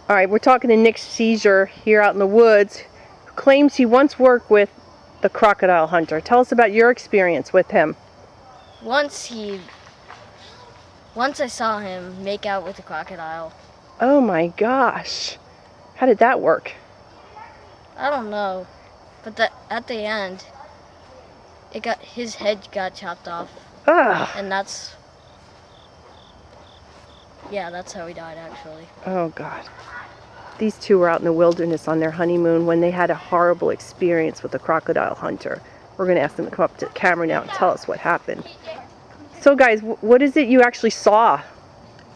All right, we're talking to Nick Seizure here out in the woods, who claims he once worked with the crocodile hunter. Tell us about your experience with him. Once I saw him make out with a crocodile. Oh my gosh. How did that work? I don't know, but at the end, his head got chopped off, Ugh. and that's how he died actually. Oh God. These two were out in the wilderness on their honeymoon when they had a horrible experience with a crocodile hunter. We're going to ask them to come up to the camera now and tell us what happened. So guys, what is it you actually saw?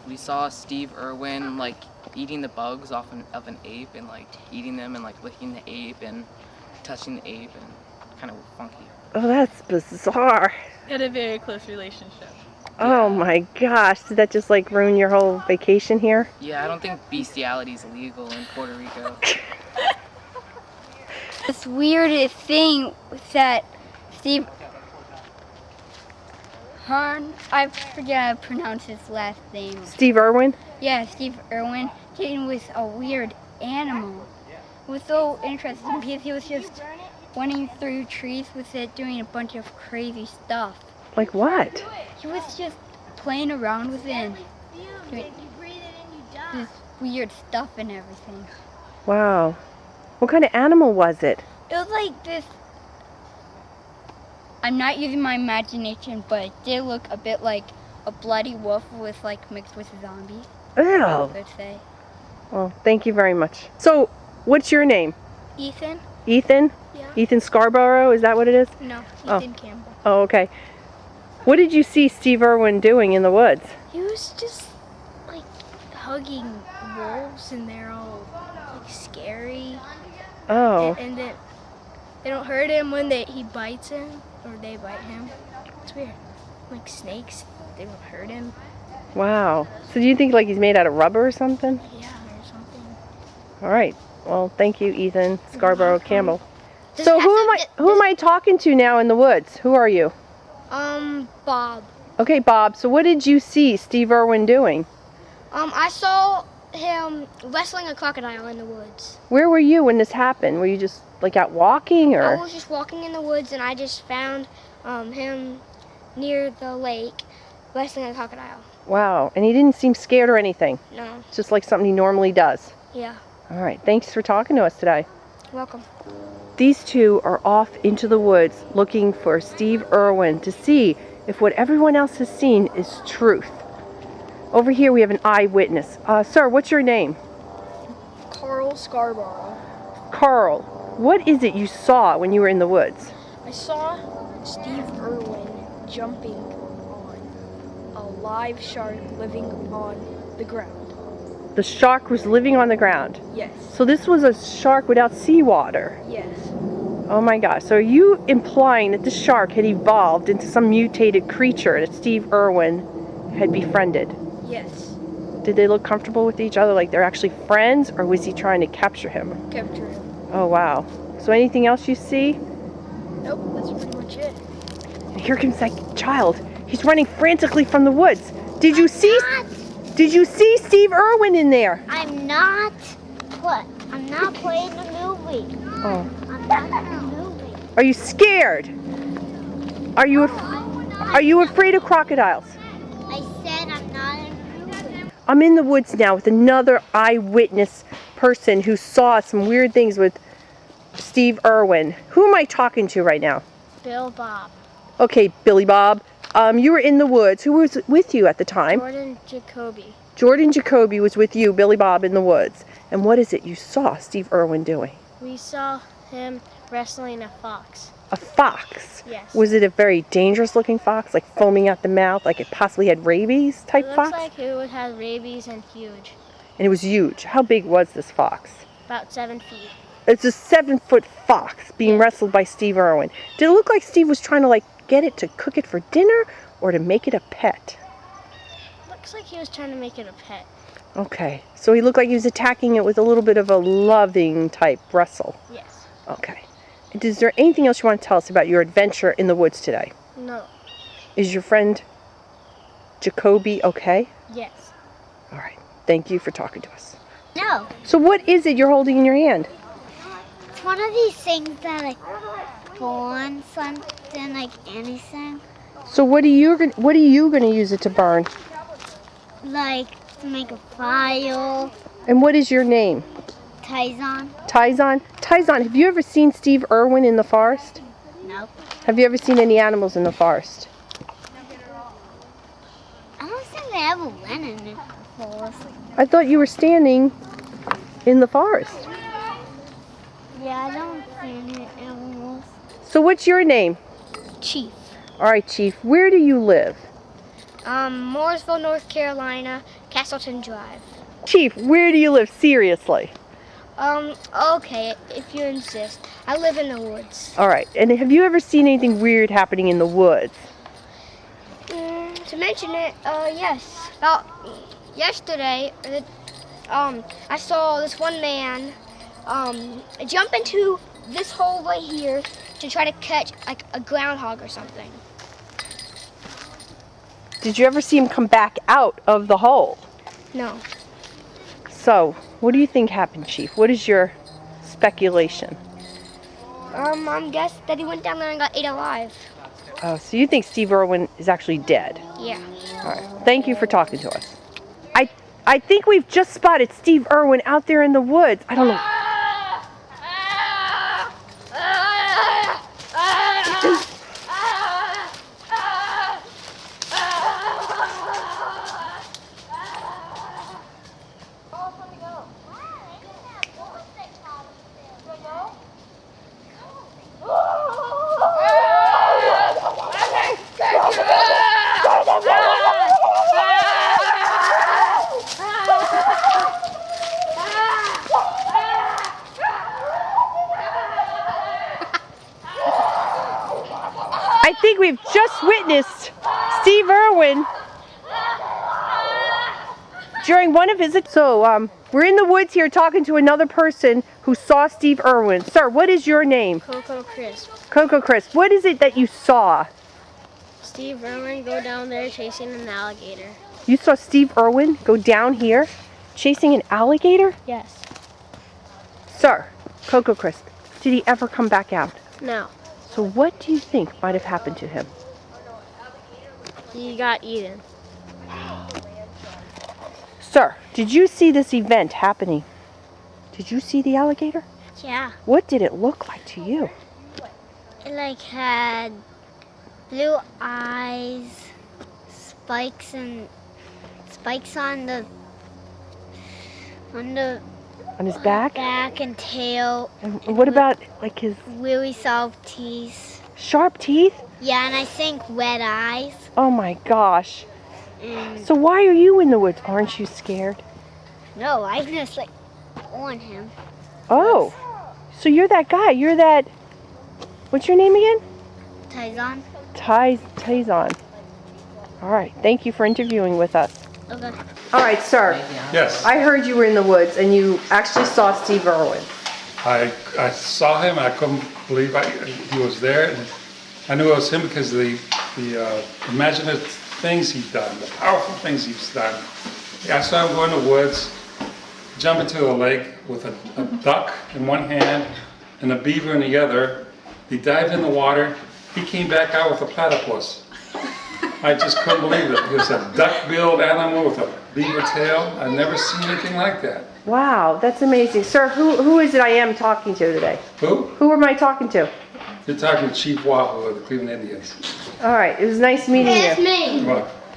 We saw Steve Erwin like eating the bugs off of an ape and like eating them and like licking the ape and touching the ape and kind of funky. Oh, that's bizarre. Had a very close relationship. Oh my gosh, did that just like ruin your whole vacation here? Yeah, I don't think bestiality is illegal in Puerto Rico. This weird thing that Steve Hearn, I forget how to pronounce his last name. Steve Erwin? Yeah, Steve Irwin came with a weird animal. It was so interesting because he was just running through trees with it, doing a bunch of crazy stuff. Like what? He was just playing around with it and doing this weird stuff and everything. Wow. What kind of animal was it? It was like this, I'm not using my imagination, but it did look a bit like a bloody wolf with like mixed with zombies. Ew. I would say. Well, thank you very much. So, what's your name? Ethan? Ethan? Yeah. Ethan Scarborough, is that what it is? No, Oh. Ethan Campbell. Oh, okay. What did you see Steve Irwin doing in the woods? He was just like hugging wolves, and they're all like scary. Oh. And then they don't hurt him when he bites him, or they bite him. It's weird. Like snakes, they won't hurt him. Wow. So do you think like he's made out of rubber or something? Yeah, or something. All right. Well, thank you, Ethan Scarborough Campbell. Does So it have who am I talking to now in the woods? Who are you? Bob. Okay, Bob. So what did you see Steve Irwin doing? I saw him wrestling a crocodile in the woods. Where were you when this happened? Were you just like out walking I or? was just walking in the woods, and I just found him near the lake wrestling a crocodile. Wow. And he didn't seem scared or anything. No. It's just like something he normally does. Yeah. All right. Thanks for talking to us today. Welcome. These two are off into the woods looking for Steve Irwin to see if what everyone else has seen is truth. Over here we have an eyewitness. Sir, what's your name? Carl Scarborough. Carl, what is it you saw when you were in the woods? I saw Steve Irwin jumping on a live shark living on the ground. The shark was living on the ground. Yes. So this was a shark without seawater. Yes. Oh my gosh. So are you implying that the shark had evolved into some mutated creature that Steve Irwin had befriended? Yes. Did they look comfortable with each other, like they're actually friends, or was he trying to capture him? Capture him. Oh wow. So anything else you see? Nope, that's pretty much it. And here comes that child. He's running frantically from the woods. Did you see Steve Irwin in there? I'm not playing the movie. Oh. I'm not in the movie. Are you scared? Are you afraid of crocodiles? I said I'm not in the movie. I'm in the woods now with another eyewitness person who saw some weird things with Steve Irwin. Who am I talking to right now? Bill Bob. Okay, Billy Bob. You were in the woods. Who was with you at the time? Jordan Jacoby. Jordan Jacoby was with you, Billy Bob, in the woods. And what is it you saw Steve Irwin doing? We saw him wrestling a fox. A fox? Yes. Was it a very dangerous looking fox, like foaming out the mouth, like it possibly had rabies type It fox? looks like it would have rabies and huge. And it was huge. How big was this fox? About 7 feet. It's a 7-foot fox being wrestled by Steve Irwin. Did it look like Steve was trying to like get it to cook it for dinner or to make it a pet? Looks like he was trying to make it a pet. Okay, so he looked like he was attacking it with a little bit of a loving type wrestle. Yes. Okay. And is there anything else you want to tell us about your adventure in the woods today? No. Is your friend Jacoby okay? Yes. All right. Thank you for talking to us. No, No. So what is it you're holding in your hand? It's one of these things that like burn something like anything. So what are you gonna use it to burn? Like to make a fire. And what is your name? Tyson. Tyson? Tyson, have you ever seen Steve Irwin in the forest? No. Have you ever seen any animals in the forest? I don't think they ever went in it before. I thought you were standing in the forest. Yeah, I don't see any animals. So what's your name? Chief. All right, Chief. Where do you live? Mooresville, North Carolina, Castleton Drive. Chief, where do you live? Seriously. Okay, if you insist. I live in the woods. All right. And have you ever seen anything weird happening in the woods? To mention it, yes. About yesterday, I saw this one man jump into this hole right here to try to catch like a groundhog or something. Did you ever see him come back out of the hole? No. So, what do you think happened, Chief? What is your speculation? I'm guessing that he went down there and got ate alive. Oh, so you think Steve Irwin is actually dead? Yeah. All right. Thank you for talking to us. I think we've just spotted Steve Irwin out there in the woods. I don't know. I think we've just witnessed Steve Irwin during one of his... So, we're in the woods here talking to another person who saw Steve Irwin. Sir, what is your name? Coco Crisp. Coco Crisp. What is it that you saw? Steve Irwin go down there chasing an alligator. You saw Steve Irwin go down here chasing an alligator? Yes. Sir, Coco Crisp, did he ever come back out? No. So what do you think might have happened to him? He got eaten. Sir, did you see this event happening? Did you see the alligator? Yeah. What did it look like to you? It like had blue eyes, spikes on the On his back? back and tail. And what about like his Really soft teeth. sharp teeth? Yeah, and I think red eyes. Oh my gosh. And So why are you in the woods? Aren't you scared? no, I just like on him. Oh, so you're that guy. You're that, what's your name again? Tyson. Tyson. All right, thank you for interviewing with us. Okay. All right, sir. Yes, I heard you were in the woods and you actually saw Steve Irwin. I saw him. I couldn't believe he was there. And I knew it was him because of the imaginative things he's done, the powerful things he's done. I saw him go in the woods, jump into a lake with a duck in one hand and a beaver in the other. He dived in the water. He came back out with a platypus. I just couldn't believe it. It was a duck-billed animal with a beaver tail. I've never seen anything like that. Wow, that's amazing. Sir, who is it I am talking to today? Who? Who am I talking to? You're talking to Chief Wahoo of the Cleveland Indians. All right, it was nice meeting you. me. What?